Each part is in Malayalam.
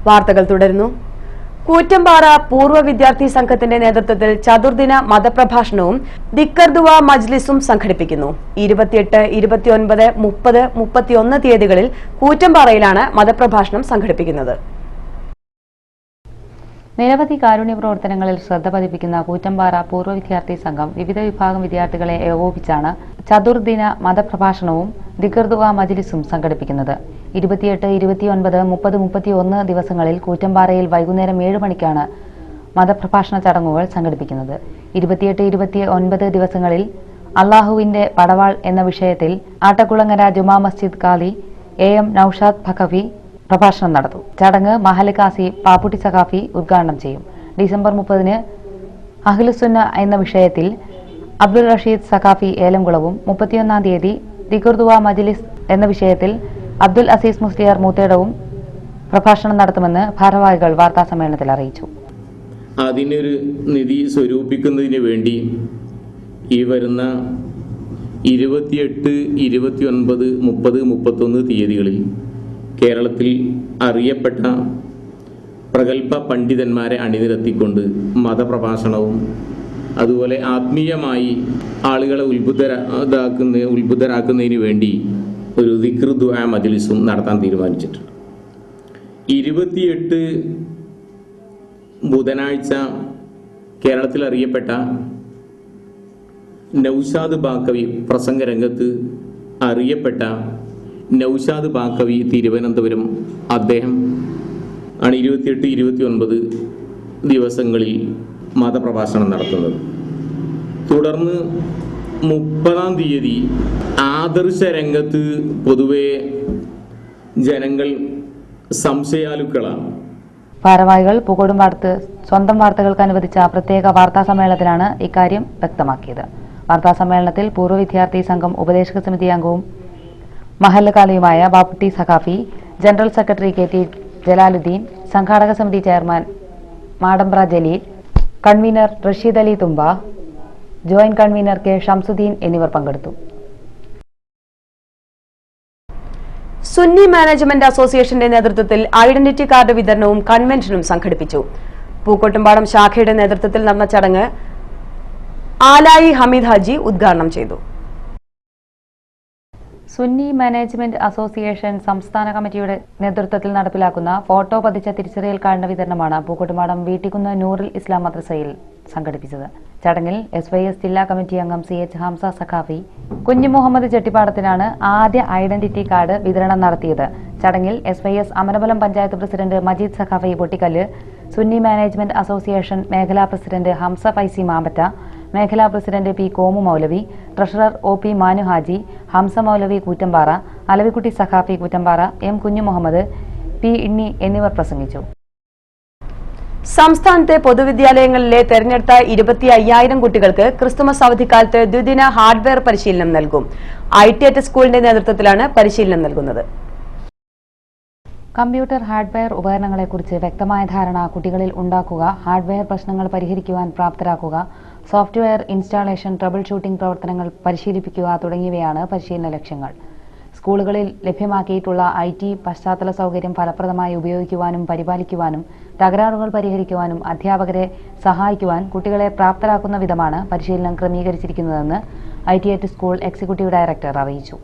വാർത്തകൾ തുടരുന്നു. കൂറ്റമ്പാറ പൂർവ്വ വിദ്യാർത്ഥി സംഘത്തിന്റെ നേതൃത്വത്തിൽ ചതുർദിന മതപ്രഭാഷണവും ദിക്കർ ദുആ മജ്ലിസും സംഘടിപ്പിക്കുന്നു. 28, 29, 30, 31 തീയതികളിൽ കൂറ്റമ്പാറയിലാണ് മതപ്രഭാഷണം സംഘടിപ്പിക്കുന്നത്. നിരവധി കാരുണ്യ പ്രവർത്തനങ്ങളിൽ ശ്രദ്ധ പതിപ്പിക്കുന്ന കൂറ്റമ്പാറ പൂർവ്വ വിദ്യാർത്ഥി സംഘം വിവിധ വിഭാഗം വിദ്യാർത്ഥികളെ ഏകോപിപ്പിച്ചാണ് ചതുർദിന മതപ്രഭാഷണവും ദിക്ർ ദുആ മജ്ലിസും സംഘടിപ്പിക്കുന്നത്. 28, 29, 30, 31 ദിവസങ്ങളിൽ കൂറ്റമ്പാറയിൽ വൈകുന്നേരം 7 മണിക്കാണ് മതപ്രഭാഷണ ചടങ്ങുകൾ സംഘടിപ്പിക്കുന്നത്. 28, 29 ദിവസങ്ങളിൽ അള്ളാഹുവിന്റെ പടവാൾ എന്ന വിഷയത്തിൽ ആട്ടക്കുളങ്ങര ജുമാ മസ്ജിദ് ഖാദി AM നൌഷാദ് ഫഖഫി പ്രഭാഷണം നടത്തും. ചടങ്ങ് മഹല്ല് കാസി പാപ്പുട്ടി സഖാഫി ഉദ്ഘാടനം ചെയ്യും. ഡിസംബർ 30-ന് അഹ്ലുസുന്ന എന്ന വിഷയത്തിൽ അബ്ദുൾ റഷീദ് സഖാഫി ഏലംകുളവും, 31-ാം തീയതി ദിക്ർ ദുആ മജ്ലിസ് എന്ന വിഷയത്തിൽ അബ്ദുൽ അസീസ് മുസ്ലിയാർ മൂത്തേടവും പ്രഭാഷണം നടത്തുമെന്ന് ഭാരവാഹികൾ വാർത്താസമ്മേളനത്തിൽ അറിയിച്ചു. അതിനൊരു നിധി സ്വരൂപിക്കുന്നതിന് വേണ്ടി ഈ വരുന്ന 28, 29, 30, 31 തീയതികളിൽ കേരളത്തിൽ അറിയപ്പെട്ട പ്രഗത്ഭ പണ്ഡിതന്മാരെ അണിനിരത്തിക്കൊണ്ട് അതുപോലെ ആത്മീയമായി ആളുകളെ ഉത്ബുദ്ധരാക്കുന്നതിന് വേണ്ടി ഒരു ദിക്ർ ദുആ മജ്ലിസും നടത്താൻ തീരുമാനിച്ചിട്ടുണ്ട്. 28 ബുധനാഴ്ച കേരളത്തിൽ അറിയപ്പെട്ട നൌഷാദ് ബാക്കവി, പ്രസംഗരംഗത്ത് അറിയപ്പെട്ട നൌഷാദ് ബാക്കവി തിരുവനന്തപുരം, അദ്ദേഹം ആണ് 28, 29 ദിവസങ്ങളിൽ മതപ്രഭാഷണം നടത്തുന്നത്. തുടർന്ന് 30-ാം തീയതി ആദർശ രംഗത്ത് പൊതുവെ ജനങ്ങൾ സംശയാലുക്കളാണ്. ഭാരവാഹികൾ പൂക്കോടുംപാടത്ത് സ്വന്തം വാർത്തകൾക്ക് അനുവദിച്ച പ്രത്യേക വാർത്താ സമ്മേളനത്തിലാണ് ഇക്കാര്യം വ്യക്തമാക്കിയത്. വാർത്താ സമ്മേളനത്തിൽ പൂർവ്വ വിദ്യാർത്ഥി സംഘം ഉപദേശക സമിതി അംഗവും മഹല്ല് കാലിയുമായ Bapputty Saqafi, general secretary KT Jalaluddin, സംഘാടക സമിതി chairman Madambra Jaleel, convener Rasheed Ali Thumba, joint convener K Shamsuddin എന്നിവർ പങ്കെടുത്തു. സുന്നി മാനേജ്മെന്റ് അസോസിയേഷന്റെ നേതൃത്വത്തിൽ ഐഡന്റിറ്റി കാർഡ് വിതരണവും കൺവെൻഷനും സംഘടിപ്പിച്ചു. പൂക്കോട്ടുംപാടം ശാഖയുടെ നേതൃത്വത്തിൽ നടന്ന ചടങ്ങ് ആലായി ഹമീദ് ഹാജി ഉദ്ഘാടനം ചെയ്തു. സുന്നി മാനേജ്മെന്റ് അസോസിയേഷൻ സംസ്ഥാന കമ്മിറ്റിയുടെ നേതൃത്വത്തിൽ നടപ്പിലാക്കുന്ന ഫോട്ടോ പതിച്ച തിരിച്ചറിയൽ കാർഡിന്റെ വിതരണമാണ് പൂക്കോട്ടുംപാടം വീട്ടിക്കുന്ന് നൂറുൽ ഇസ്ലാം മദ്രസയിൽ സംഘടിപ്പിച്ചത്. ചടങ്ങിൽ SYS ജില്ലാ കമ്മിറ്റി അംഗം CH ഹംസ സഖാഫി, കുഞ്ഞു മുഹമ്മദ് ചെട്ടിപ്പാടത്തിനാണ് ആദ്യ ഐഡന്റിറ്റി കാർഡ് വിതരണം നടത്തിയത്. ചടങ്ങിൽ SYS Amarambalam panchayat president Majeed Saqafi Pottikkallu, Sunni management association മേഖലാ പ്രസിഡന്റ് ഹംസ ഫൈസി മാമ്പറ്റ, മേഖലാ പ്രസിഡന്റ് P കോമു മൗലവി, ട്രഷറർ OP മാനു ഹാജി, ഹംസ മൗലവി കൂറ്റമ്പാറ, അലവിക്കുട്ടി സഖാഫി കൂറ്റമ്പാറ, M കുഞ്ഞു മുഹമ്മദ്, P ഇണ്ണി എന്നിവർ പ്രസംഗിച്ചു. സംസ്ഥാനത്തെ പൊതുവിദ്യാലയങ്ങളിലെ തെരഞ്ഞെടുത്ത 25,000 കുട്ടികൾക്ക് ക്രിസ്തുമസ് അവധിക്കാലത്ത് ദ്വിദിന ഹാർഡ്വെയർ പരിശീലനം നൽകും. ITET സ്കൂളിന്റെ നേതൃത്വത്തിലാണ് പരിശീലനം നൽകുന്നത്. കമ്പ്യൂട്ടർ ഹാർഡ്വെയർ ഉപകരണങ്ങളെക്കുറിച്ച് വ്യക്തമായ ധാരണ കുട്ടികളിൽ ഉണ്ടാക്കുക, ഹാർഡ്വെയർ പ്രശ്നങ്ങൾ പരിഹരിക്കുവാൻ പ്രാപ്തരാക്കുക, സോഫ്റ്റ്വെയർ ഇൻസ്റ്റാളേഷൻ, ട്രബിൾ ഷൂട്ടിംഗ് പ്രവർത്തനങ്ങൾ പരിശീലിപ്പിക്കുക തുടങ്ങിയവയാണ് പരിശീലന ലക്ഷ്യങ്ങൾ. സ്കൂളുകളിൽ ലഭ്യമാക്കിയിട്ടുള്ള IT പശ്ചാത്തല സൗകര്യം ഫലപ്രദമായി ഉപയോഗിക്കുവാനും പരിപാലിക്കുവാനും തകരാറുകൾ പരിഹരിക്കുവാനും അധ്യാപകരെ സഹായിക്കുവാൻ കുട്ടികളെ പ്രാപ്തരാക്കുന്ന വിധമാണ് പരിശീലനം ക്രമീകരിച്ചിരിക്കുന്നതെന്ന് ITET സ്കൂൾ എക്സിക്യൂട്ടീവ് ഡയറക്ടർ അറിയിച്ചു.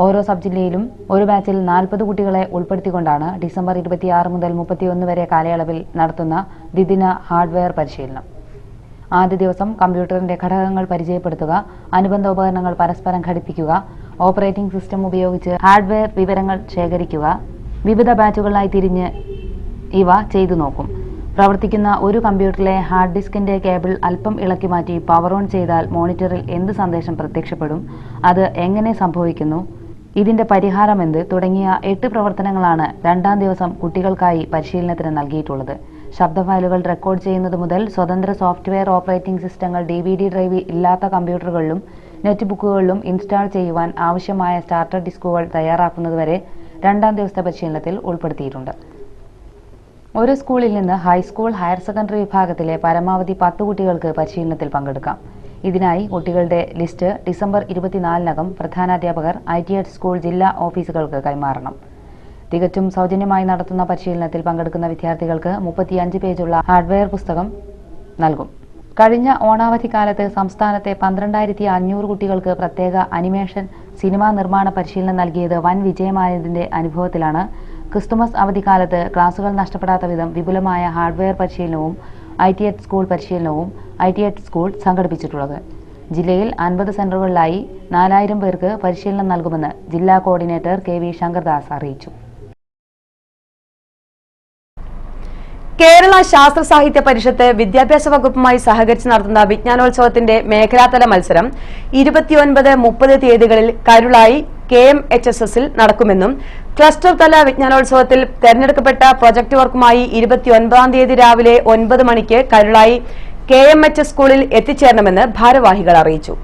ഓരോ സബ് ജില്ലയിലും ഒരു ബാച്ചിൽ 40 കുട്ടികളെ ഉൾപ്പെടുത്തിക്കൊണ്ടാണ് ഡിസംബർ 26 മുതൽ 31 വരെ കാലയളവിൽ നടത്തുന്ന ദ്വിദിന ഹാർഡ്വെയർ പരിശീലനം. ആദ്യ ദിവസം കമ്പ്യൂട്ടറിന്റെ ഘടകങ്ങൾ പരിചയപ്പെടുത്തുക, അനുബന്ധ ഉപകരണങ്ങൾ പരസ്പരം ഘടിപ്പിക്കുക, ഓപ്പറേറ്റിംഗ് സിസ്റ്റം ഉപയോഗിച്ച് ഹാർഡ്വെയർ വിവരങ്ങൾ ശേഖരിക്കുക. വിവിധ ബാച്ചുകളായി തിരിഞ്ഞ് ഇവ ചെയ്തു നോക്കും. പ്രവർത്തിക്കുന്ന ഒരു കമ്പ്യൂട്ടറിലെ ഹാർഡ് ഡിസ്കിന്റെ കേബിൾ അല്പം ഇളക്കി മാറ്റി പവർ ഓൺ ചെയ്താൽ മോണിറ്ററിൽ എന്ത് സന്ദേശം പ്രത്യക്ഷപ്പെടും, അത് എങ്ങനെ സംഭവിക്കുന്നു, ഇതിന്റെ പരിഹാരം എന്ത് തുടങ്ങിയ 8 പ്രവർത്തനങ്ങളാണ് 2ാം ദിവസം കുട്ടികൾക്കായി പരിശീലനത്തിന് നൽകിയിട്ടുള്ളത്. ശബ്ദ ഫയലുകൾ റെക്കോർഡ് ചെയ്യുന്നത് മുതൽ സ്വതന്ത്ര സോഫ്റ്റ്വെയർ ഓപ്പറേറ്റിംഗ് സിസ്റ്റങ്ങൾ DVD ഡ്രൈവ് ഇല്ലാത്ത കമ്പ്യൂട്ടറുകളിലും നെറ്റ് ബുക്കുകളിലും ഇൻസ്റ്റാൾ ചെയ്യുവാൻ ആവശ്യമായ സ്റ്റാർട്ടർ ഡിസ്കുകൾ തയ്യാറാക്കുന്നതുവരെ 2ാം ദിവസത്തെ പരിശീലനത്തിൽ ഉൾപ്പെടുത്തിയിട്ടുണ്ട്. ഒരു സ്കൂളിൽ നിന്ന് ഹൈസ്കൂൾ, ഹയർ സെക്കൻഡറി വിഭാഗത്തിലെ പരമാവധി 10 കുട്ടികൾക്ക് പരിശീലനത്തിൽ പങ്കെടുക്കാം. ഇതിനായി കുട്ടികളുടെ ലിസ്റ്റ് ഡിസംബർ 24-നകം പ്രധാനാധ്യാപകർ ITET സ്കൂൾ ജില്ലാ ഓഫീസുകൾക്ക് കൈമാറണം. തികച്ചും സൗജന്യമായി നടത്തുന്ന പരിശീലനത്തിൽ പങ്കെടുക്കുന്ന വിദ്യാർത്ഥികൾക്ക് 35 പേജുള്ള ഹാർഡ്വെയർ പുസ്തകം നൽകും. കഴിഞ്ഞ ഓണാവധിക്കാലത്ത് സംസ്ഥാനത്തെ 12,500 കുട്ടികൾക്ക് പ്രത്യേക അനിമേഷൻ സിനിമാ നിർമ്മാണ പരിശീലനം നൽകിയത് വൻ വിജയമായതിന്റെ അനുഭവത്തിലാണ് ക്രിസ്തുമസ് അവധിക്കാലത്ത് ക്ലാസുകൾ നഷ്ടപ്പെടാത്ത വിധം വിപുലമായ ഹാർഡ്വെയർ പരിശീലനവും ITET സ്കൂൾ പരിശീലനവും ITET സ്കൂൾ സംഘടിപ്പിച്ചിട്ടുള്ളത്. ജില്ലയിൽ 50 സെന്ററുകളിലായി 4000 പേർക്ക് പരിശീലനം നൽകുമെന്ന് ജില്ലാ കോർഡിനേറ്റർ KV ശങ്കർദാസ് അറിയിച്ചു. കേരള ശാസ്ത്ര സാഹിത്യ പരിഷത്ത് വിദ്യാഭ്യാസ വകുപ്പുമായി സഹകരിച്ച് നടത്തുന്ന വിജ്ഞാനോത്സവത്തിന്റെ മേഖലാതല മത്സരം 29-30 തീയതികളിൽ കരുളായി KMHSSൽ നടക്കുമെന്നും ക്ലസ്റ്റർ തല വിജ്ഞാനോത്സവത്തിൽ തെരഞ്ഞെടുക്കപ്പെട്ട പ്രൊജക്ട് വർക്കുമായി 29 തീയതി രാവിലെ 9 മണിക്ക് കരുളായി KMHS സ്കൂളിൽ എത്തിച്ചേരണമെന്ന് ഭാരവാഹികൾ അറിയിച്ചു.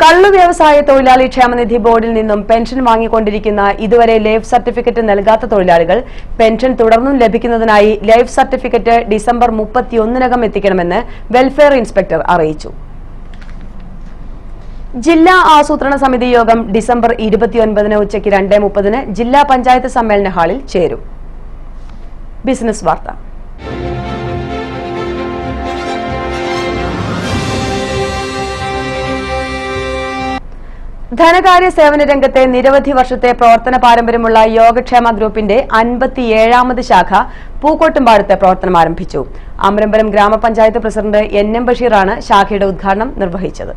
കള്ളു വ്യവസായ തൊഴിലാളി ക്ഷേമനിധി ബോർഡിൽ നിന്നും പെൻഷൻ വാങ്ങിക്കൊണ്ടിരിക്കുന്ന ഇതുവരെ ലൈഫ് സർട്ടിഫിക്കറ്റ് നൽകാത്ത തൊഴിലാളികൾ പെൻഷൻ തുടർന്നും ലഭിക്കുന്നതിനായി ലൈഫ് സർട്ടിഫിക്കറ്റ് ഡിസംബർ 31-നകം എത്തിക്കണമെന്ന് വെൽഫെയർ ഇൻസ്പെക്ടർ അറിയിച്ചു. ജില്ലാ ആസൂത്രണ സമിതി യോഗം ഡിസംബർ 29-ന് ഉച്ചയ്ക്ക് 2:30-ന് ജില്ലാ പഞ്ചായത്ത് സമ്മേളന ഹാളിൽ ചേരും. ബിസിനസ് വാർത്ത. ധനകാര്യ സേവന രംഗത്തെ നിരവധി വർഷത്തെ പ്രവർത്തന പാരമ്പര്യമുള്ള യോഗക്ഷേമ ഗ്രൂപ്പിന്റെ 57ാമത് ശാഖ പൂക്കോട്ടുംപാടത്ത് പ്രവർത്തനം ആരംഭിച്ചു. അമരമ്പലം ഗ്രാമപഞ്ചായത്ത് പ്രസിഡന്റ് NM ബഷീറാണ് ശാഖയുടെ ഉദ്ഘാടനം നിർവഹിച്ചത്.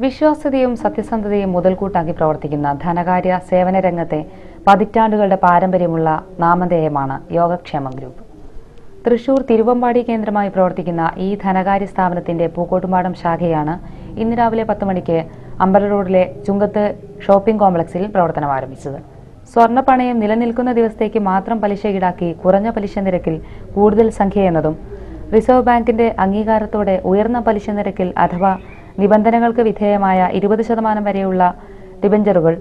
വിശ്വാസ്യതയും സത്യസന്ധതയും മുതൽക്കൂട്ടാക്കി പ്രവർത്തിക്കുന്ന ധനകാര്യ സേവന രംഗത്തെ പതിറ്റാണ്ടുകളുടെ പാരമ്പര്യമുള്ള നാമധേയമാണ് യോഗക്ഷേമ ഗ്രൂപ്പ്. തൃശൂർ തിരുവമ്പാടി കേന്ദ്രമായി പ്രവർത്തിക്കുന്ന ഈ ധനകാര്യ സ്ഥാപനത്തിന്റെ പൂക്കോട്ടുംപാടം ശാഖയാണ് ഇന്ന് രാവിലെ 10 മണിക്ക് അമ്പല റോഡിലെ ചുങ്കത്ത് ഷോപ്പിംഗ് കോംപ്ലക്സിൽ പ്രവർത്തനം ആരംഭിച്ചത്. സ്വർണ്ണപ്പണയം നിലനിൽക്കുന്ന ദിവസത്തേക്ക് മാത്രം പലിശ ഈടാക്കി കുറഞ്ഞ പലിശ നിരക്കിൽ കൂടുതൽ സംഖ്യ എന്നതും റിസർവ് ബാങ്കിന്റെ അംഗീകാരത്തോടെ ഉയർന്ന പലിശ നിരക്കിൽ അഥവാ നിബന്ധനകൾക്ക് വിധേയമായ 20% വരെയുള്ള ഡിബഞ്ചറുകൾ,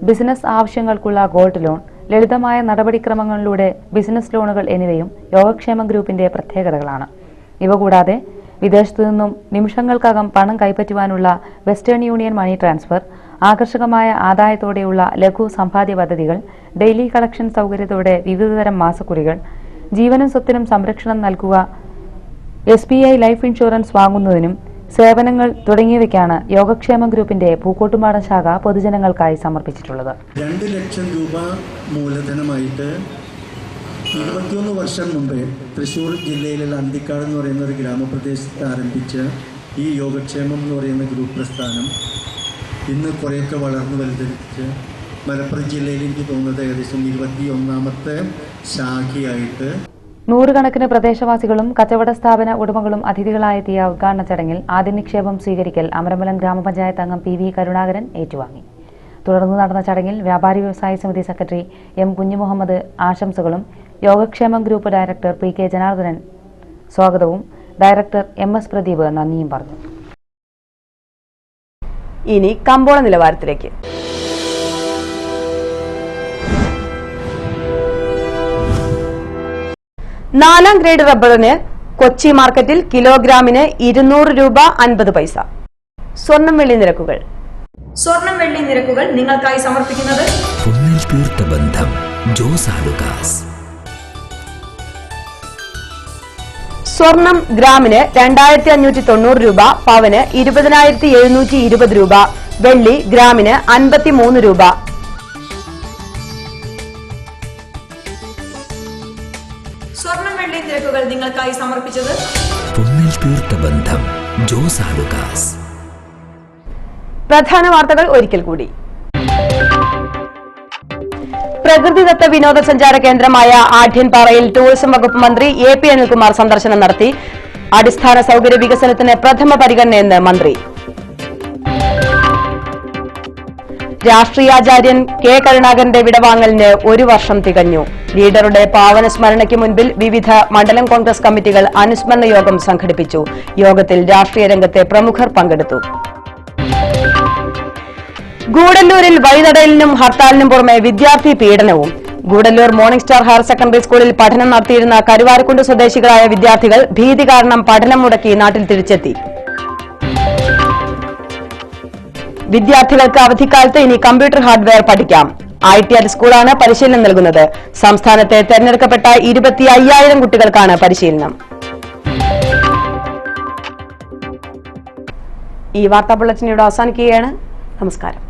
ബിസിനസ് ആവശ്യങ്ങൾക്കുള്ള ഗോൾഡ് ലോൺ, ലളിതമായ നടപടിക്രമങ്ങളിലൂടെ ബിസിനസ് ലോണുകൾ എന്നിവയും യോഗക്ഷേമ ഗ്രൂപ്പിന്റെ പ്രത്യേകതകളാണ്. ഇവ കൂടാതെ വിദേശത്തു നിന്നും നിമിഷങ്ങൾക്കകം പണം കൈപ്പറ്റുവാനുള്ള വെസ്റ്റേൺ യൂണിയൻ മണി ട്രാൻസ്ഫർ, ആകർഷകമായ ആദായത്തോടെയുള്ള ലഘു സമ്പാദ്യ പദ്ധതികൾ, ഡെയിലി കളക്ഷൻ സൗകര്യത്തോടെ വിവിധതരം മാസക്കുറികൾ, ജീവനും സ്വത്തിനും സംരക്ഷണം നൽകുക, SBI ലൈഫ് ഇൻഷുറൻസ് വാങ്ങുന്നതിനും സേവനങ്ങൾ തുടങ്ങിയവയ്ക്കാണ് യോഗക്ഷേമ ഗ്രൂപ്പിന്റെ പൂക്കോട്ടുംപാടം ശാഖ പൊതുജനങ്ങൾക്കായി സമർപ്പിച്ചിട്ടുള്ളത്. 2 ലക്ഷം രൂപ മൂലധനമായിട്ട് 21 വർഷം മുമ്പേ തൃശ്ശൂർ ജില്ലയിലുള്ള അന്തിക്കാട് എന്ന് പറയുന്ന ഒരു ഗ്രാമപ്രദേശത്ത് ആരംഭിച്ച ഈ യോഗക്ഷേമം എന്ന് പറയുന്ന ഗ്രൂപ്പ് പ്രസ്ഥാനം ഇന്ന് കുറേയൊക്കെ വളർന്നു വലുതിച്ച് മലപ്പുറം ജില്ലയിൽ എനിക്ക് തോന്നുന്നത് ഏകദേശം 21ാമത്തെ ശാഖയായിട്ട് നൂറുകണക്കിന് പ്രദേശവാസികളും കച്ചവട സ്ഥാപന ഉടമകളും അതിഥികളായെത്തിയ ഉദ്ഘാടന ചടങ്ങിൽ ആദ്യ നിക്ഷേപം സ്വീകരിക്കൽ അമരമ്പലം ഗ്രാമപഞ്ചായത്ത് അംഗം PV കരുണാകരൻ ഏറ്റുവാങ്ങി. തുടർന്ന് നടന്ന ചടങ്ങിൽ വ്യാപാരി വ്യവസായ സമിതി സെക്രട്ടറി M കുഞ്ഞുമുഹമ്മദ് ആശംസകളും യോഗക്ഷേമം ഗ്രൂപ്പ് ഡയറക്ടർ PK ജനാർദ്ദനൻ സ്വാഗതവും ഡയറക്ടർ MS പ്രദീപ് നന്ദിയും പറഞ്ഞു. ഇനി കമ്പോള നിലവാരത്തിലേക്ക്. നാലാം ഗ്രേഡ് റബ്ബറിന് കൊച്ചി മാർക്കറ്റിൽ കിലോഗ്രാമിന് 200 രൂപ 50 പൈസ. സ്വർണം വെള്ളി നിരക്കുകൾ. സ്വർണം വെള്ളി നിരക്കുകൾ നിങ്ങൾക്കായി സമർപ്പിക്കുന്നത് പൊന്നിൽ തീർത്ത ബന്ധം ജോസ് ആലുക്കാസ്. സ്വർണം ഗ്രാമിന് 2590 രൂപ, പവന് 20,720 രൂപ, വെള്ളി ഗ്രാമിന് 53 രൂപ. സ്വർണം വെള്ളി നിരക്കുകൾ നിങ്ങൾക്കായി സമർപ്പിച്ചത് പൊന്നിൽ തീർത്ത ബന്ധം ജോസ് ആലുക്കാസ്. പ്രധാന വാർത്തകൾ ഒരിക്കൽ കൂടി. പ്രകൃതിദത്ത വിനോദസഞ്ചാര കേന്ദ്രമായ ആഢ്യൻപാറയിൽ ടൂറിസം വകുപ്പ് മന്ത്രി AP അനിൽകുമാർ സന്ദർശനം നടത്തി. അടിസ്ഥാന സൗകര്യ വികസനത്തിന് പ്രഥമ പരിഗണനയെന്ന് മന്ത്രി. രാഷ്ട്രീയാചാര്യൻ K കരുണാകരന്റെ വിടവാങ്ങലിന് 1 വർഷം തികഞ്ഞു. ലീഡറുടെ പാവന സ്മരണയ്ക്ക് മുൻപിൽ വിവിധ മണ്ഡലം കോൺഗ്രസ് കമ്മിറ്റികൾ അനുസ്മരണ യോഗം സംഘടിപ്പിച്ചു. യോഗത്തിൽ രാഷ്ട്രീയ രംഗത്തെ പ്രമുഖർ പങ്കെടുത്തു. ഗൂഡല്ലൂരിൽ വഴിതടയലിനും ഹർത്താലിനും പുറമെ വിദ്യാർത്ഥി പീഡനവും. Gudalur morning star higher secondary സ്കൂളിൽ പഠനം നടത്തിയിരുന്ന കരുവാരക്കുണ്ട് സ്വദേശികളായ വിദ്യാർത്ഥികൾ ഭീതി കാരണം പഠനം മുടക്കി നാട്ടിൽ തിരിച്ചെത്തി. വിദ്യാർത്ഥികൾക്ക് അവധിക്കാലത്ത് ഇനി കമ്പ്യൂട്ടർ ഹാർഡ്വെയർ പഠിക്കാം. ITR സ്കൂളാണ് പരിശീലനം നൽകുന്നത്. സംസ്ഥാനത്തെ തെരഞ്ഞെടുക്കപ്പെട്ട 25,000 കുട്ടികൾക്കാണ് പരിശീലനം. ഈ വാർത്താ ബുള്ളറ്റിൻ ഇവിടെ അവസാനിക്കുകയാണ്. നമസ്കാരം.